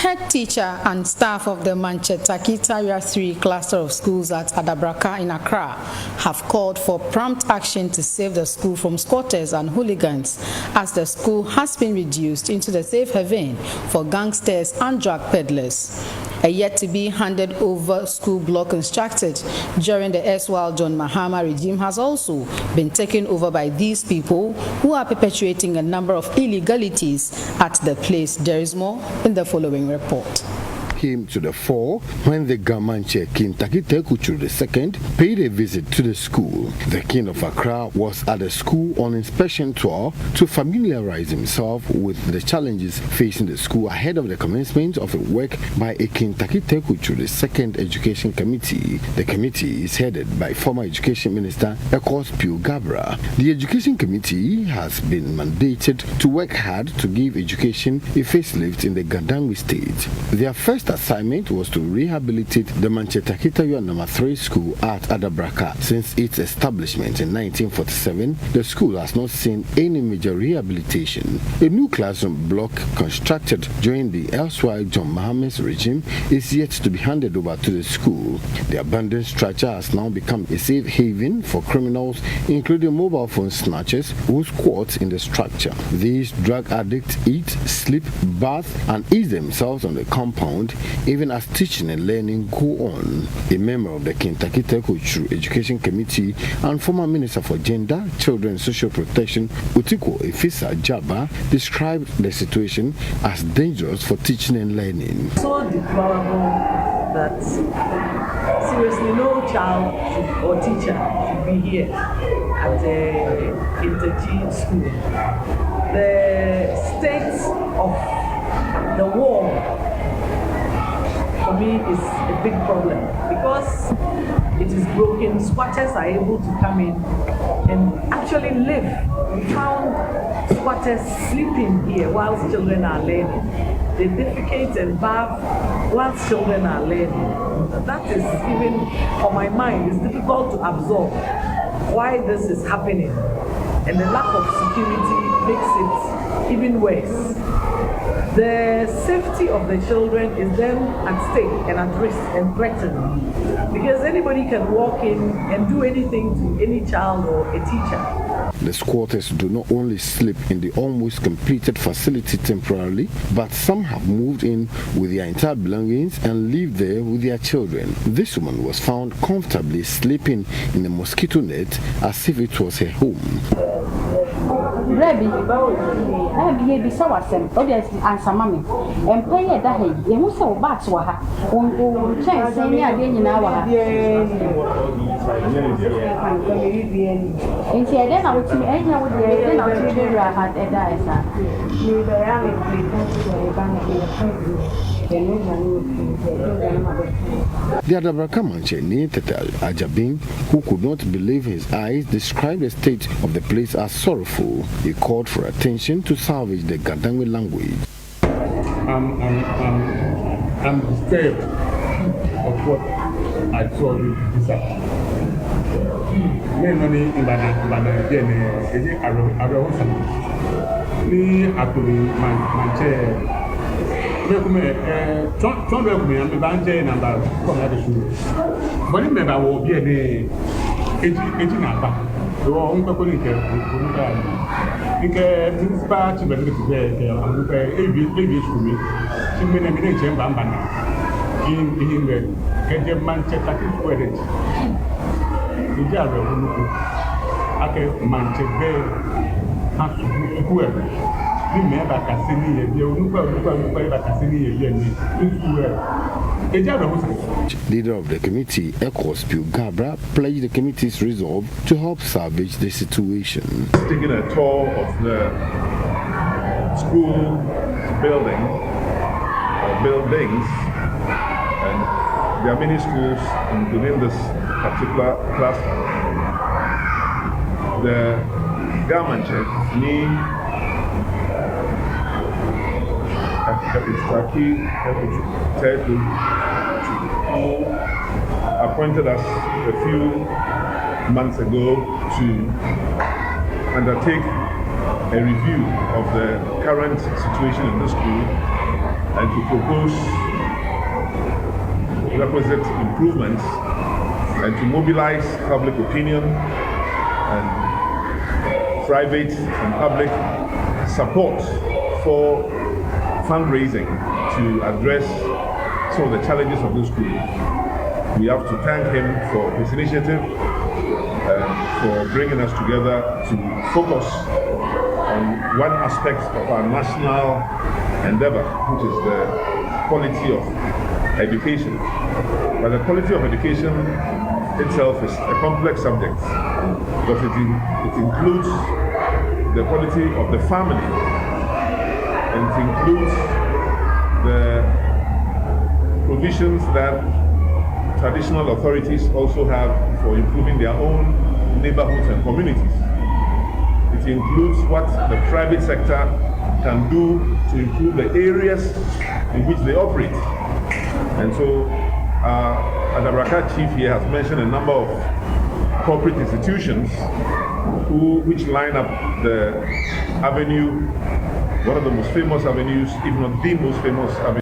Head teacher and staff of the Mantse Tackie Tawiah 3 cluster of schools at Adabraka in Accra have called for prompt action to save the school from squatters and hooligans, as the school has been reduced into the safe haven for gangsters and drug peddlers. A yet-to-be handed-over school block constructed during the erstwhile John Mahama regime has also been taken over by these people who are perpetrating a number of illegalities at the place. There is more in the following report. Came to the fore when the Mantse Tackie Tawiah II paid a visit to the school. The king of Accra was at the school on inspection tour to familiarize himself with the challenges facing the school ahead of the commencement of a work by a King Tackie Tawiah II Education Committee. The committee is headed by former Education Minister Adabraka. The Education Committee has been mandated to work hard to give education a facelift in the Gandangwi state. Their first assignment was to rehabilitate the Mantse Tackie Tawiah No. 3 school at Adabraka. Since its establishment in 1947, the school has not seen any major rehabilitation. A new classroom block constructed during the erstwhile John Mahama's regime is yet to be handed over to the school. The abandoned structure has now become a safe haven for criminals, including mobile phone snatchers who squat in the structure. These drug addicts eat, sleep, bath, and ease themselves on the compound, even as teaching and learning go on. A member of the King Tackie Tawiah Education Committee and former Minister for Gender, Children and Social Protection, Utiko Efisa Jaba, described the situation as dangerous for teaching and learning. So deplorable that seriously no child or teacher should be here at the King Tackie school. The state of the war for me is a big problem because it is broken. Squatters are able to come in and actually live. We found squatters sleeping here whilst children are learning. They defecate and bath whilst children are learning. That is, even for my mind, it's difficult to absorb why this is happening. And the lack of security makes it even worse. The safety of the children is then at stake and at risk and threatened, because anybody can walk in and do anything to any child or a teacher. The squatters do not only sleep in the almost completed facility temporarily, but some have moved in with their entire belongings and live there with their children. This woman was found comfortably sleeping in a mosquito net as if it was her home. Baby, baby, so what's them? Obviously, answer mommy. And play it that way. You must have bats for her. On chance, any again in our. And she then I would see any of the then I'll see the rat at that. The Adabraka Manche Ajabin, who could not believe his eyes, described the state of the place as sorrowful. He called for attention to salvage the Gandangwi language. I'm disturbed of what I saw this afternoon. Many in Bana is it actually Manche. John Mahama and Mantse number come at the school. But remember, will be a 18 number. The one who can principal to the AV school. She made a minute in Bambana in the Mantse Tackie Tawiah. The job of Mantse has to whoever. Leader of the committee, Adabraka, pledged the committee's resolve to help salvage the situation. Taking a tour of the school building or buildings, and there are many schools within this particular cluster. The government need Tackie who appointed us a few months ago to undertake a review of the current situation in the school and to propose requisite improvements and to mobilize public opinion and private and public support for fundraising to address some of the challenges of the school. We have to thank him for his initiative and for bringing us together to focus on one aspect of our national endeavor, which is the quality of education. But the quality of education itself is a complex subject because it includes the quality of the family, and it includes the provisions that traditional authorities also have for improving their own neighborhoods and communities. It includes what the private sector can do to improve the areas in which they operate. And so Adabraka chief here has mentioned a number of corporate institutions which line up the avenue, one of the most famous avenues, if not the most famous avenue